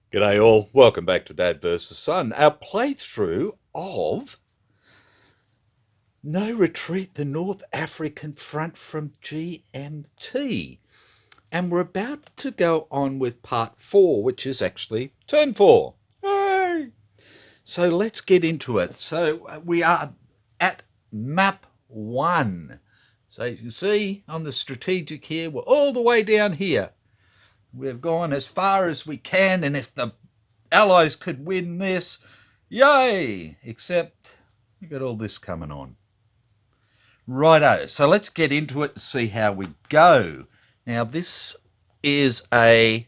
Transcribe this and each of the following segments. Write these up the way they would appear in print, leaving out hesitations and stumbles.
G'day all, welcome back to Dad vs Son, our playthrough of No Retreat, the North African Front from GMT. And we're about to go on with part 4, which is actually turn 4. Hey! So let's get into it. So we are at map 1. So you can see on the strategic here, we're all the way down here. We've gone as far as we can, and if the Allies could win this, yay! Except we've got all this coming on. Righto, so let's get into it and see how we go. Now, this is a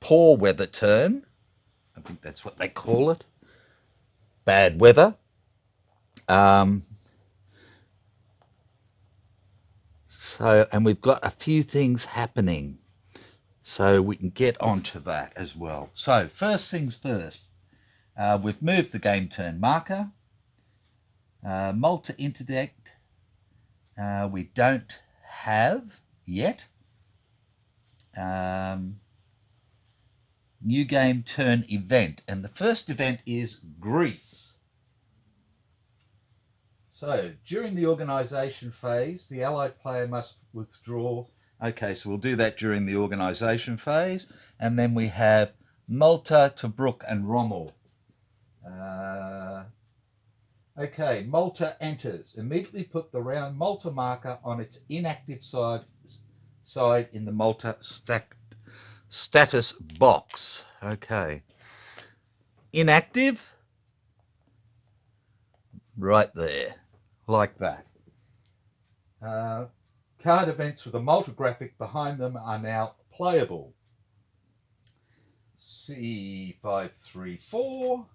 poor weather turn. I think that's what they call it. Bad weather. And we've got a few things happening. So we can get onto that as well. So first things first, we've moved the game turn marker. Malta interdict we don't have yet. New game turn event, and the first event is Greece. So during the organisation phase, the Allied player must withdraw. Okay, so we'll do that during the organisation phase. And then we have Malta, Tobruk and Rommel. Okay, Malta enters. Immediately put the round Malta marker on its inactive side in the Malta status box. Okay. Inactive. Right there. Like that. Card events with a Malta graphic behind them are now playable. C534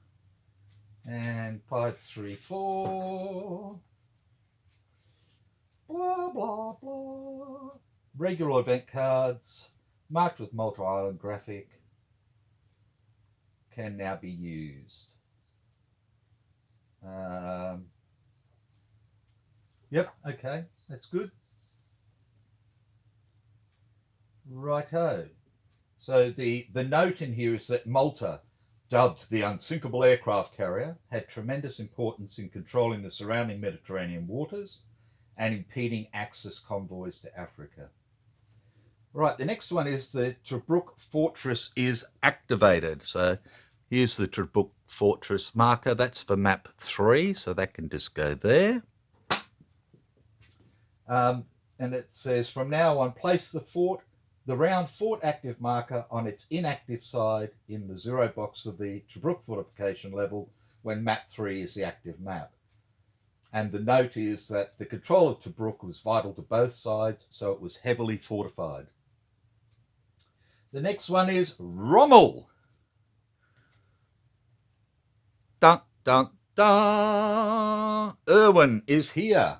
and 534. Blah, blah, blah. Regular event cards marked with Malta Island graphic can now be used. Yep, okay, that's good. Righto. So the note in here is that Malta, dubbed the unsinkable aircraft carrier, had tremendous importance in controlling the surrounding Mediterranean waters and impeding Axis convoys to Africa. Right, the next one is the Tobruk fortress is activated. So here's the Tobruk fortress marker. That's for map 3, so that can just go there. And it says, from now on, place the round fort active marker on its inactive side in the 0 box of the Tobruk fortification level when map 3 is the active map. And the note is that the control of Tobruk was vital to both sides, so it was heavily fortified. The next one is Rommel. Dun, dun, dun. Irwin is here.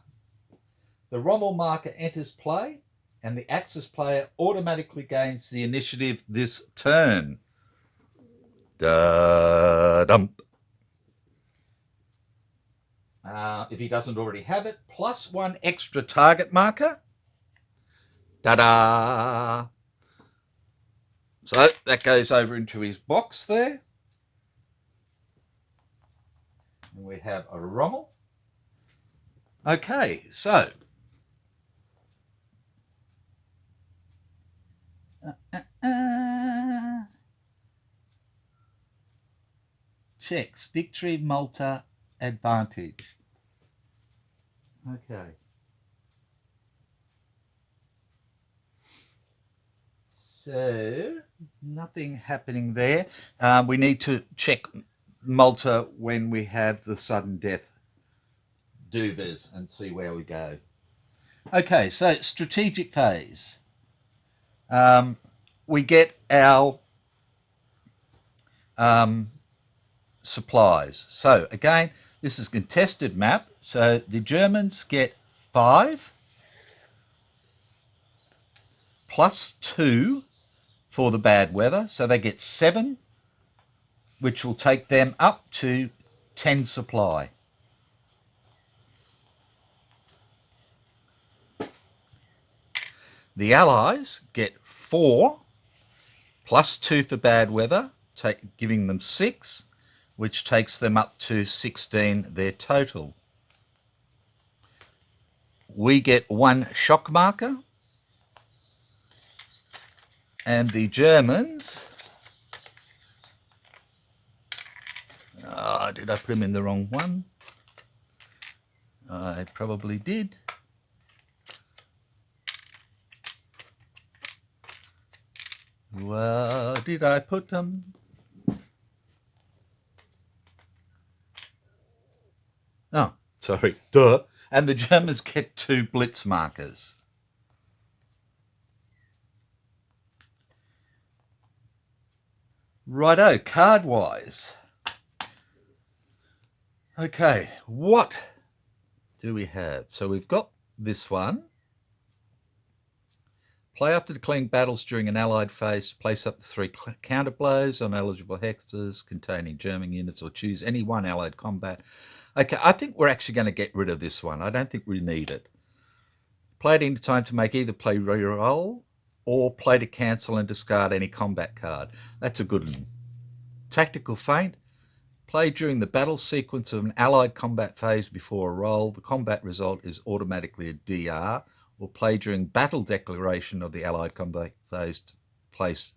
The Rommel marker enters play, and the Axis player automatically gains the initiative this turn. Da-dump. If he doesn't already have it, +1 extra target marker. Ta-da! So that goes over into his box there. And we have a Rommel. Okay, so checks victory Malta advantage. Okay. So nothing happening there. We need to check Malta when we have the sudden death duvers and see where we go. Okay, so strategic phase. We get our supplies. So again, this is a contested map. So the Germans get 5 +2 for the bad weather. So they get 7, which will take them up to 10 supply. The Allies get 4 +2 for bad weather, giving them 6, which takes them up to 16, their total. We get 1 shock marker, and the Germans, did I put them in the wrong one? I probably did. Where did I put them? Oh, sorry, duh. And the Germans get 2 blitz markers. Righto, card-wise. Okay, what do we have? So we've got this one. Play after declaring battles during an Allied phase. Place up to 3 counter blows on eligible hexes containing German units, or choose any one Allied combat. Okay, I think we're actually going to get rid of this one. I don't think we need it. Play at any time to make either play reroll or play to cancel and discard any combat card. That's a good one. Tactical feint. Play during the battle sequence of an Allied combat phase before a roll. The combat result is automatically a DR. Or play during battle declaration of the Allied combat phase to place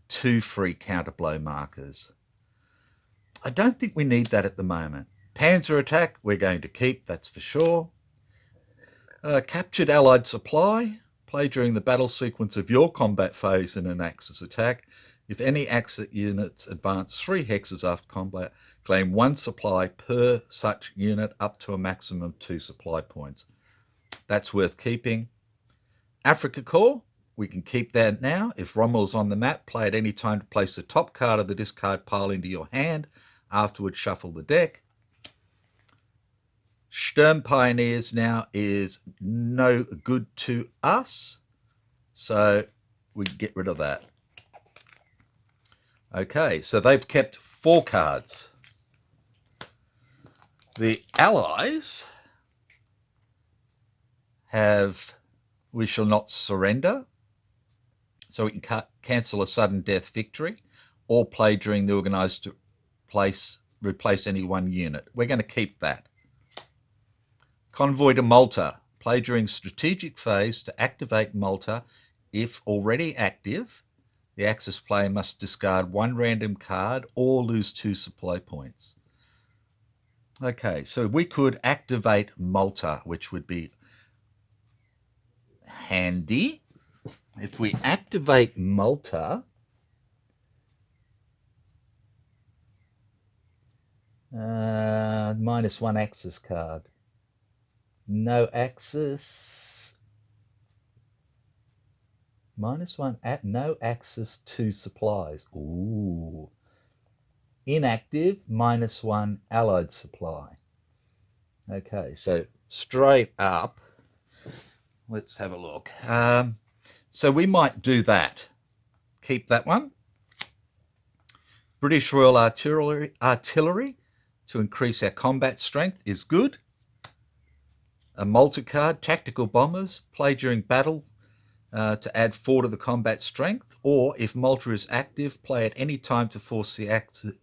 2 free counterblow markers. I don't think we need that at the moment. Panzer attack, we're going to keep, that's for sure. Captured Allied supply, play during the battle sequence of your combat phase in an Axis attack. If any Axis units advance 3 hexes after combat, claim 1 supply per such unit up to a maximum of 2 supply points. That's worth keeping. Africa Corps, we can keep that now. If Rommel's on the map, play at any time to place the top card of the discard pile into your hand. Afterwards, shuffle the deck. Sturm Pioneers now is no good to us, so we get rid of that. Okay, so they've kept 4 cards. The Allies have We Shall Not Surrender, so we can cancel a sudden death victory, or play during the organised replace any one unit. We're going to keep that. Convoy to Malta, play during strategic phase to activate Malta. If already active, the Axis player must discard 1 random card or lose 2 supply points. Okay, so we could activate Malta, which would be handy. If we activate Malta, -1 Axis card. No Axis. -1 no Axis 2 supplies. Ooh. Inactive, -1 Allied supply. Okay, so straight up, let's have a look. So we might do that. Keep that one. British Royal Artillery to increase our combat strength is good. A Malta card, Tactical Bombers, play during battle to add 4 to the combat strength, or if Malta is active, play at any time to force the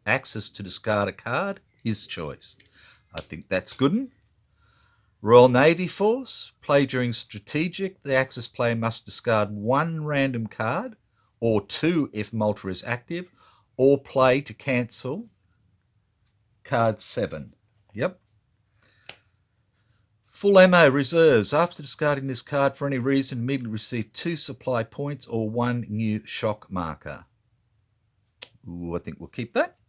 Axis to discard a card, his choice. I think that's good. Royal Navy Force, play during strategic, the Axis player must discard 1 random card, or 2 if Malta is active, or play to cancel card 7. Yep. Full ammo reserves. After discarding this card for any reason, immediately receive 2 supply points or 1 new shock marker. Ooh, I think we'll keep that.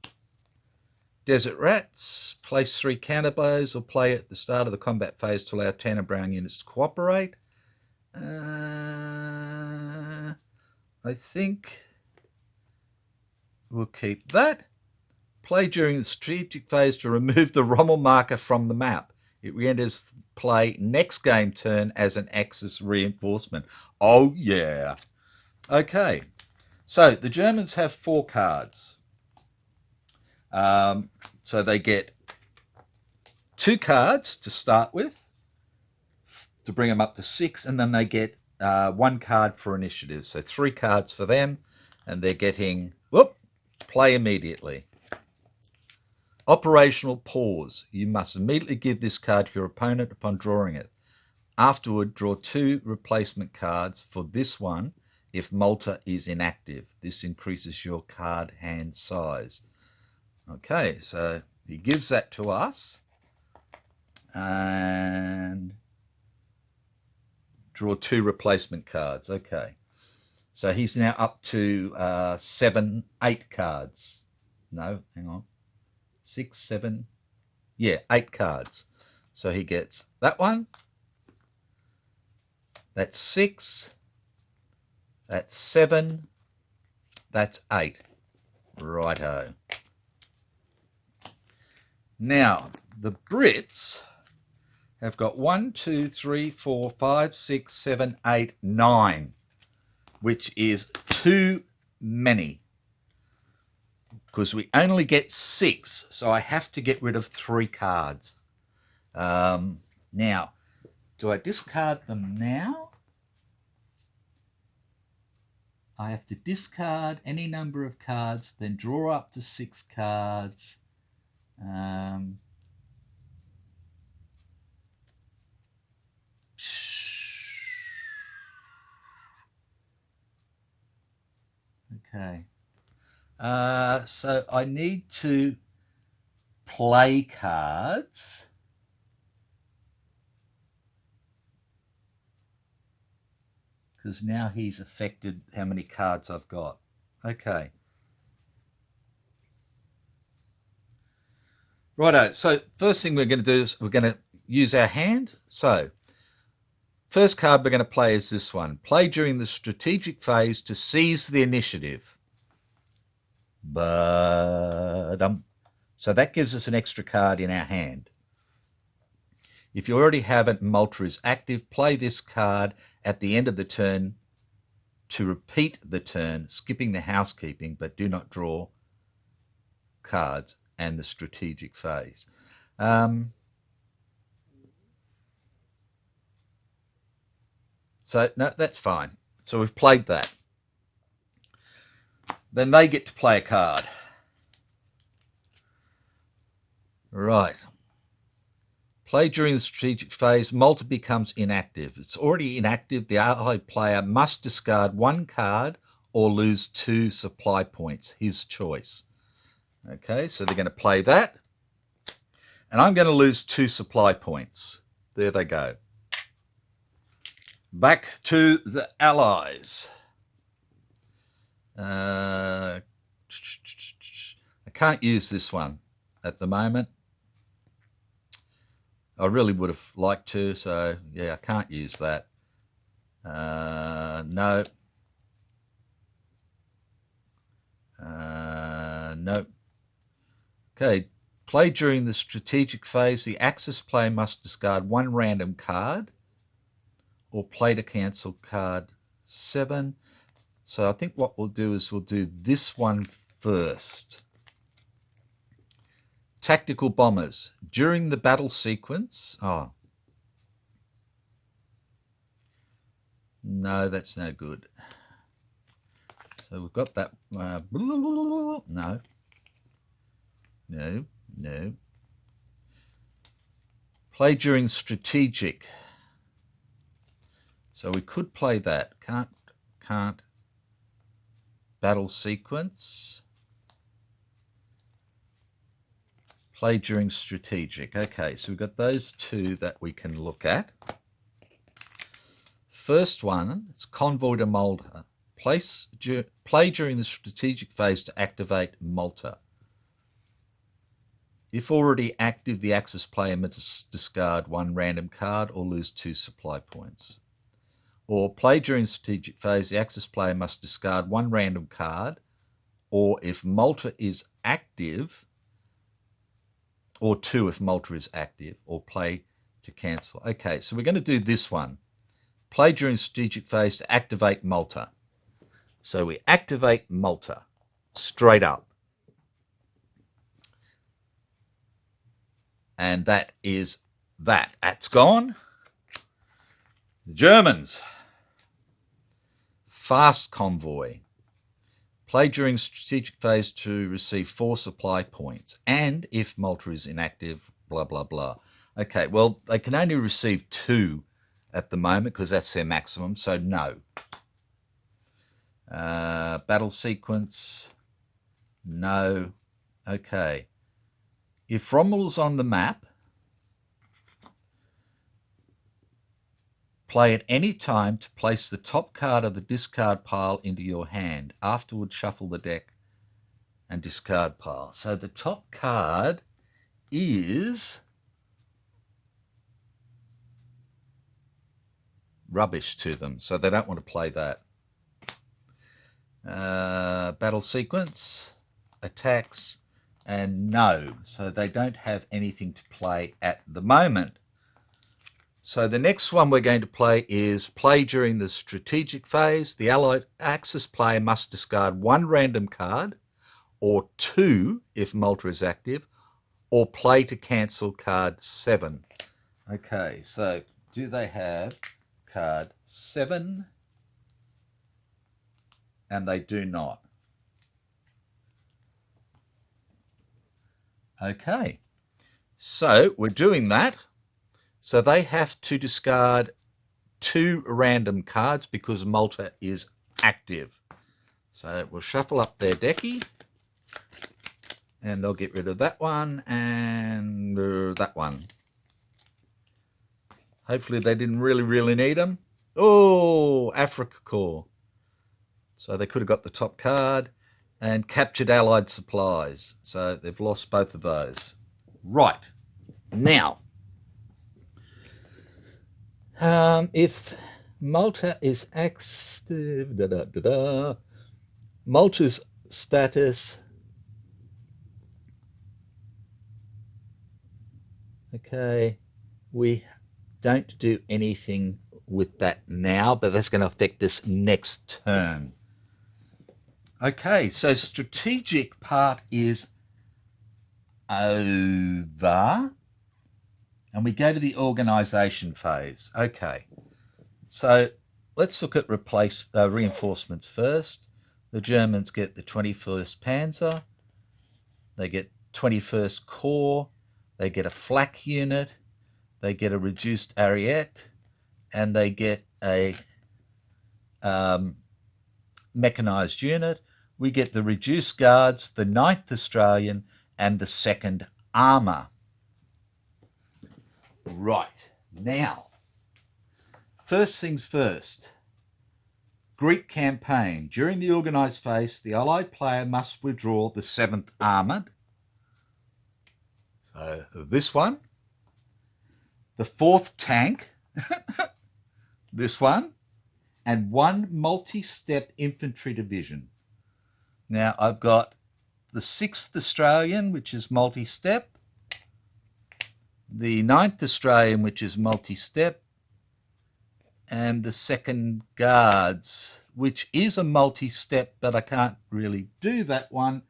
Desert Rats. Place 3 counterblows or play at the start of the combat phase to allow Tanner Brown units to cooperate. I think we'll keep that. Play during the strategic phase to remove the Rommel marker from the map. It re-enters play next game turn as an Axis reinforcement. Oh, yeah. Okay, so the Germans have 4 cards. So they get 2 cards to start with to bring them up to 6, and then they get 1 card for initiative. So 3 cards for them, and they're getting, play immediately. Operational pause. You must immediately give this card to your opponent upon drawing it. Afterward, draw 2 replacement cards for this one if Malta is inactive. This increases your card hand size. Okay, so he gives that to us. And draw 2 replacement cards. Okay. So he's now up to 8 cards. No, hang on. 6, 7, 8 cards. So he gets that one. That's 6. That's 7. That's 8. Righto. Now, the Brits have got 1, 2, 3, 4, 5, 6, 7, 8, 9, which is too many, because we only get 6, so I have to get rid of 3 cards. Now, do I discard them now? I have to discard any number of cards, then draw up to 6 cards. Okay. So I need to play cards. Because now he's affected how many cards I've got. Okay. Righto, so first thing we're going to do is we're going to use our hand. So, first card we're going to play is this one. Play during the strategic phase to seize the initiative. So that gives us an extra card in our hand. If you already have it and Malta is active, play this card at the end of the turn to repeat the turn, skipping the housekeeping, but do not draw cards and the strategic phase. So, no, that's fine. So we've played that. Then they get to play a card. Right. Play during the strategic phase, Malta becomes inactive. It's already inactive. The allied player must discard 1 card or lose 2 supply points, his choice. Okay, so they're going to play that. And I'm going to lose 2 supply points. There they go. Back to the Allies. I can't use this one at the moment. I really would have liked to, so yeah, I can't use that. No. No. Okay, play during the strategic phase. The Axis player must discard 1 random card or play to cancel card 7. So I think what we'll do is we'll do this one first. Tactical bombers. During the battle sequence... Oh. No, that's no good. So we've got that... No. No. No. Play during strategic. So we could play that. Can't. Battle sequence. Play during strategic. Okay, so we've got those 2 that we can look at. First one, it's Convoy to Malta. Play during the strategic phase to activate Malta. If already active, the Axis player must discard 1 random card or lose 2 supply points. Or play during the strategic phase, the Axis player must discard 1 random card, or if Malta is active, or 2 if Malta is active, or play to cancel. Okay, so we're going to do this one. Play during strategic phase to activate Malta. So we activate Malta straight up. And that is that. That's gone. The Germans. Fast convoy. Play during strategic phase to receive 4 supply points. And if Malta is inactive, blah, blah, blah. Okay, well, they can only receive 2 at the moment because that's their maximum, so no. Battle sequence, no. Okay. If Rommel's on the map, play at any time to place the top card of the discard pile into your hand. Afterwards, shuffle the deck and discard pile. So the top card is rubbish to them, so they don't want to play that. Battle sequence, attacks, and no. So they don't have anything to play at the moment. So the next one we're going to play is play during the strategic phase. The Allied Axis player must discard 1 random card, or 2 if Malta is active, or play to cancel card 7. Okay, so do they have card 7? And they do not. Okay, so we're doing that. So they have to discard 2 random cards because Malta is active. So we'll shuffle up their decky. And they'll get rid of that one and that one. Hopefully they didn't really need them. Oh, Africa Corps. So they could have got the top card and captured Allied supplies. So they've lost both of those. Right. Now, if Malta is active, Malta's status, okay, we don't do anything with that now, but that's going to affect us next turn. Okay, so strategic part is over. And we go to the organisation phase. Okay, so let's look at reinforcements first. The Germans get the 21st Panzer. They get 21st Corps. They get a flak unit. They get a reduced Ariete. And they get a mechanised unit. We get the reduced Guards, the 9th Australian, and the 2nd Armour. Right, now, first things first, Greek campaign. During the organised phase, the Allied player must withdraw the 7th Armoured. So this one, the 4th Tank, this one, and 1 multi-step infantry division. Now I've got the 6th Australian, which is multi-step, the 9th Australian, which is multi-step, and the 2nd Guards, which is a multi-step, but I can't really do that one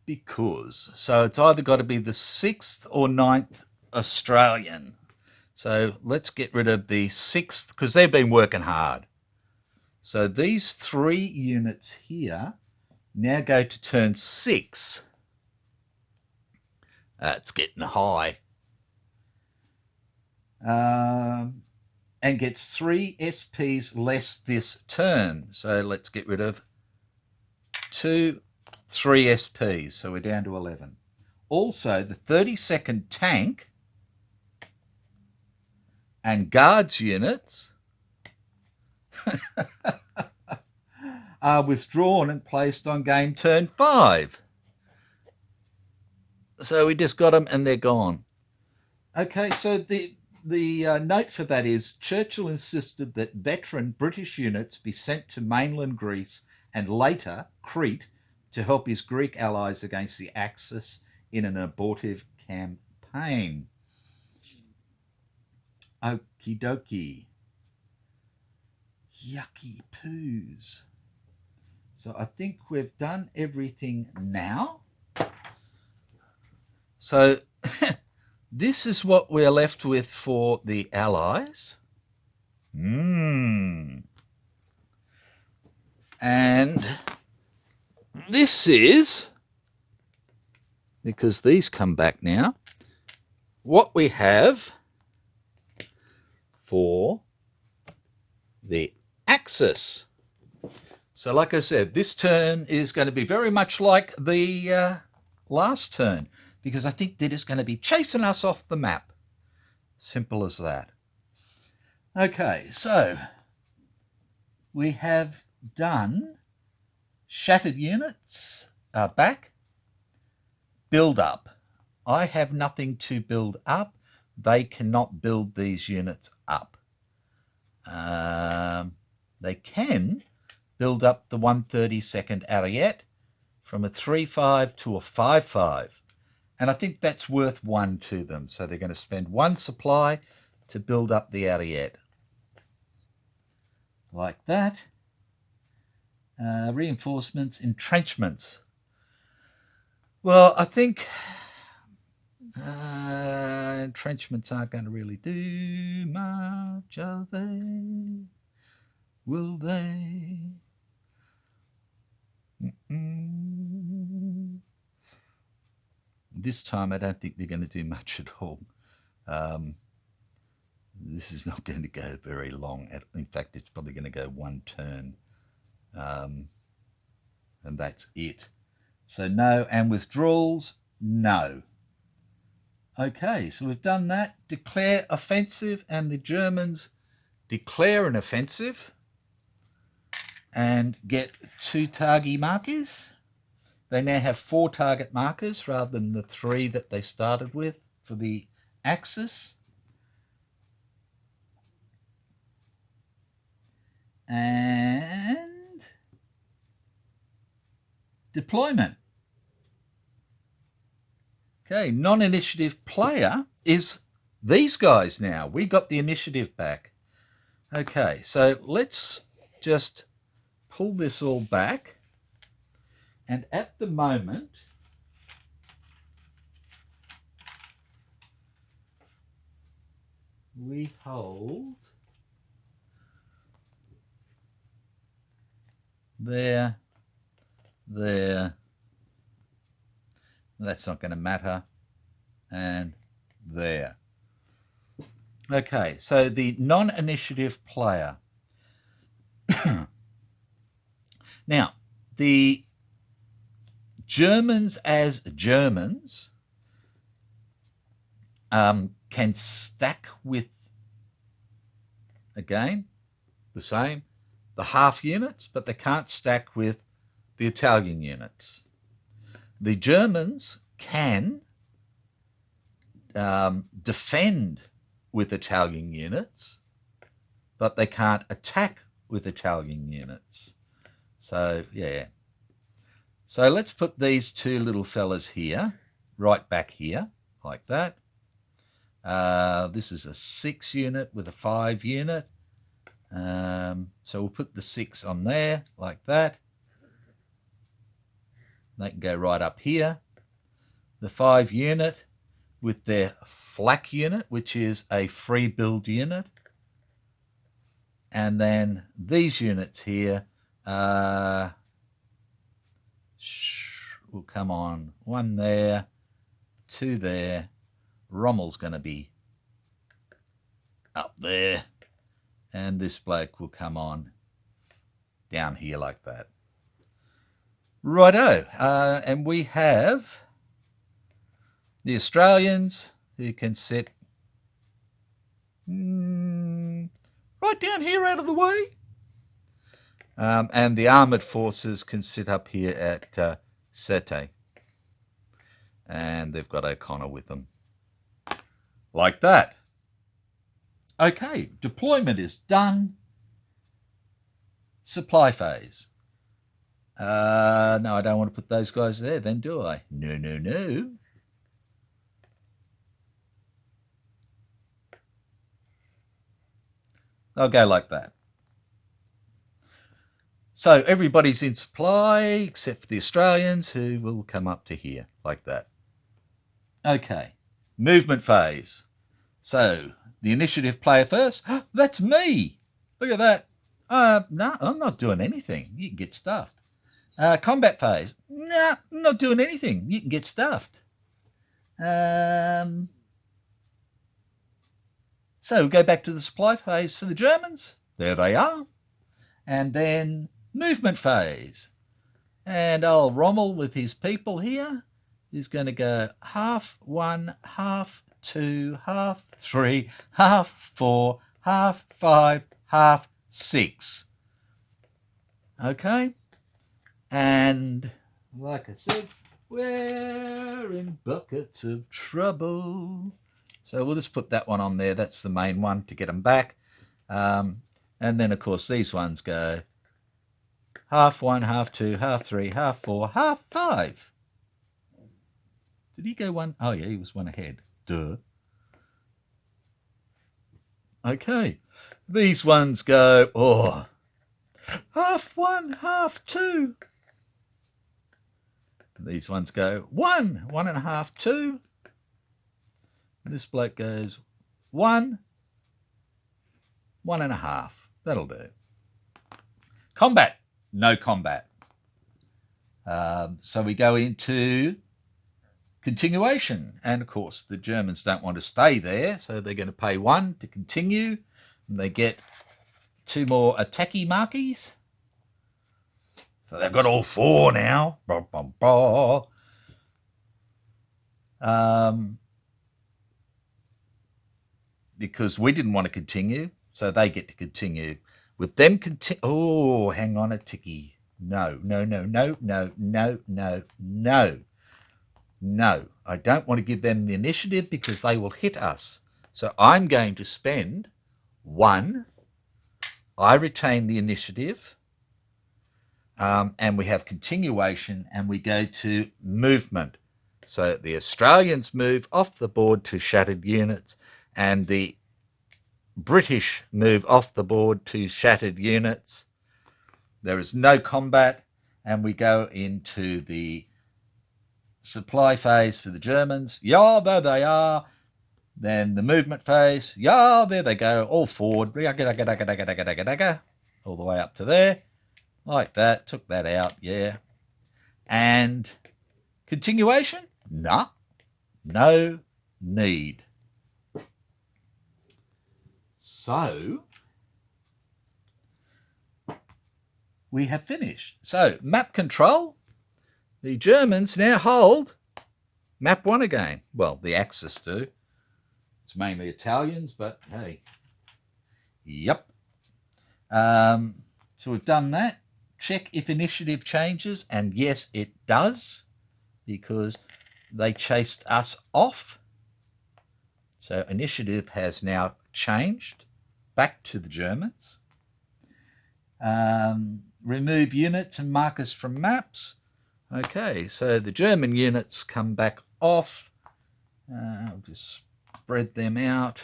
because, so it's either got to be the 6th or 9th Australian. So let's get rid of the 6th because they've been working hard. So these 3 units here now go to turn 6. It's getting high. And gets 3 SPs less this turn. So let's get rid of 3 SPs. So we're down to 11. Also, the 32nd Tank and Guards units are withdrawn and placed on game turn 5. So we just got them and they're gone. Okay, so the note for that is Churchill insisted that veteran British units be sent to mainland Greece and later Crete to help his Greek allies against the Axis in an abortive campaign. Okie dokie. Yucky poos. So I think we've done everything now. So this is what we're left with for the Allies. And this is, because these come back now, what we have for the Axis. So like I said, this turn is going to be very much like the last turn, because I think they're just going to be chasing us off the map. Simple as that. Okay, so we have done shattered units are back. Build up. I have nothing to build up. They cannot build these units up. They can build up the 132nd Ariete from a 3-5 to a 5-5. And I think that's worth 1 to them. So they're going to spend 1 supply to build up the Ariete. Like that. Reinforcements, entrenchments. Well, I think entrenchments aren't going to really do much, are they? Will they? This time I don't think they're going to do much at all. This is not going to go very long. In fact, it's probably going to go 1 turn. And that's it. So no, and withdrawals, no. Okay, so we've done that. Declare offensive, and the Germans declare an offensive and get 2 target markers. They now have 4 target markers rather than the 3 that they started with for the Axis. And deployment. Okay, non-initiative player is these guys now. We got the initiative back. Okay, so let's just pull this all back. And at the moment, we hold there. That's not going to matter. And there. Okay, so the non-initiative player. Now, the Germans as Germans can stack with, again, the same, the half units, but they can't stack with the Italian units. The Germans can defend with Italian units, but they can't attack with Italian units. So, yeah. So let's put these 2 little fellas here, right back here, like that. This is a 6 unit with a 5 unit. So we'll put the 6 on there, like that. They can go right up here. The 5 unit with their flak unit, which is a free build unit. And then these units here will come on. 1 there, 2 there. Rommel's going to be up there. And this bloke will come on down here like that. Righto, and we have the Australians who can sit right down here out of the way. And the armoured forces can sit up here at Sete. And they've got O'Connor with them. Like that. Okay, deployment is done. Supply phase. No, I don't want to put those guys there then, do I? No, no, no. I'll go like that. So everybody's in supply except for the Australians, who will come up to here like that. Okay, movement phase. So the initiative player first. That's me. Look at that. No, I'm not doing anything. You can get stuffed. Combat phase. No, I'm not doing anything. You can get stuffed. So we go back to the supply phase for the Germans. There they are. And then movement phase. And old Rommel with his people here is going to go half 1, half 2, half 3, half 4, half 5, half 6. Okay? And like I said, we're in buckets of trouble. So we'll just put that one on there. That's the main one to get them back. And then, of course, these ones go half 1, half 2, half 3, half 4, half 5. Did he go one? Oh, yeah, he was one ahead. Duh. Okay. These ones go, half 1, half 2. These ones go 1, 1 and a half, 2. And this bloke goes 1, 1 and a half. That'll do. Combat. No combat. So we go into continuation. And, of course, the Germans don't want to stay there, so they're going to pay 1 to continue. And they get 2 more attacky markies. So they've got all 4 now. Because we didn't want to continue, so they get to continue. With them oh, hang on a ticky. No. No, I don't want to give them the initiative because they will hit us. So I'm going to spend 1. I retain the initiative. And we have continuation, and we go to movement. So the Australians move off the board to shattered units, and the British move off the board to shattered units. There is no combat, and we go into the supply phase for the Germans. Yeah, there they are. Then the movement phase. Yeah, there they go, all forward. All the way up to there. Like that, took that out, yeah. And continuation? Nah, no need. So, we have finished. So, map control. The Germans now hold map 1 again. Well, the Axis do. It's mainly Italians, but hey. Yep. So we've done that. Check if initiative changes, and yes, it does, because they chased us off. So initiative has now changed back to the Germans. Remove units and markers from maps. Okay, so the German units come back off. I'll just spread them out.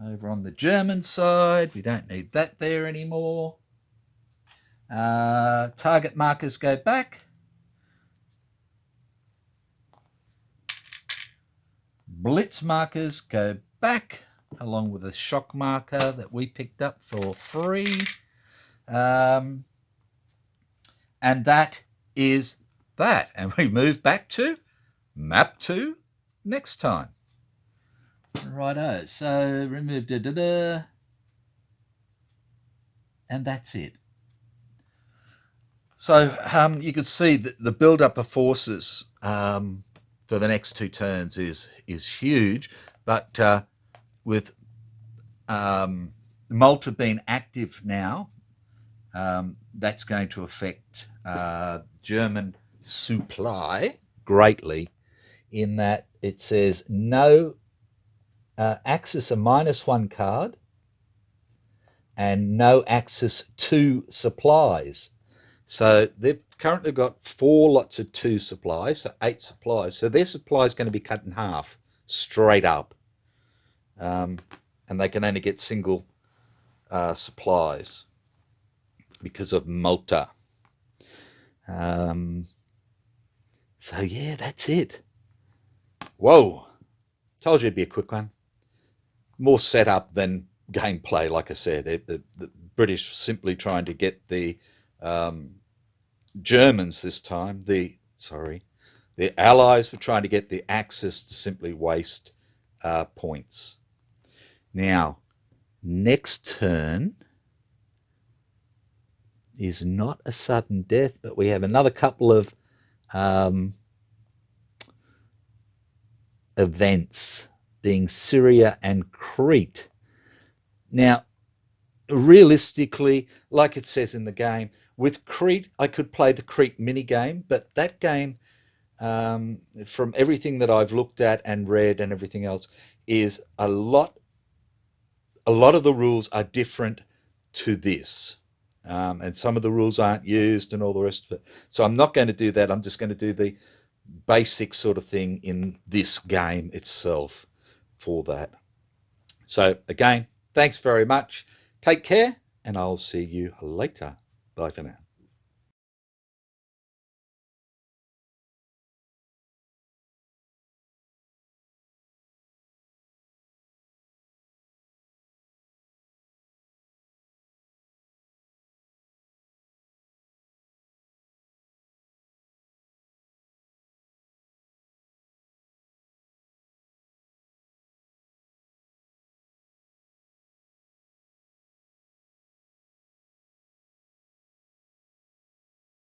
Over on the German side, we don't need that there anymore. Target markers go back. Blitz markers go back, along with a shock marker that we picked up for free. And that is that. And we move back to map 2 next time. Righto, so remove and that's it. So you can see that the build-up of forces for the next 2 turns is huge, but with Malta being active now, that's going to affect German supply greatly, in that it says no Axis a -1 card and no Axis 2 supplies. So they've currently got 4 lots of 2 supplies, so 8 supplies. So their supply is going to be cut in half, straight up. and they can only get single supplies because of Malta. So yeah, that's it. Whoa, told you it'd be a quick one. More setup than gameplay, like I said. The British simply trying to get the Germans this time, the Allies were trying to get the Axis to simply waste points. Now, next turn is not a sudden death, but we have another couple of events, being Syria and Crete. Now, realistically, like it says in the game, with Crete, I could play the Crete mini game, but that game, from everything that I've looked at and read and everything else, is a lot of the rules are different to this. And some of the rules aren't used and all the rest of it. So I'm not going to do that. I'm just going to do the basic sort of thing in this game itself for that. So again, thanks very much. Take care, and I'll see you later. Bye for now.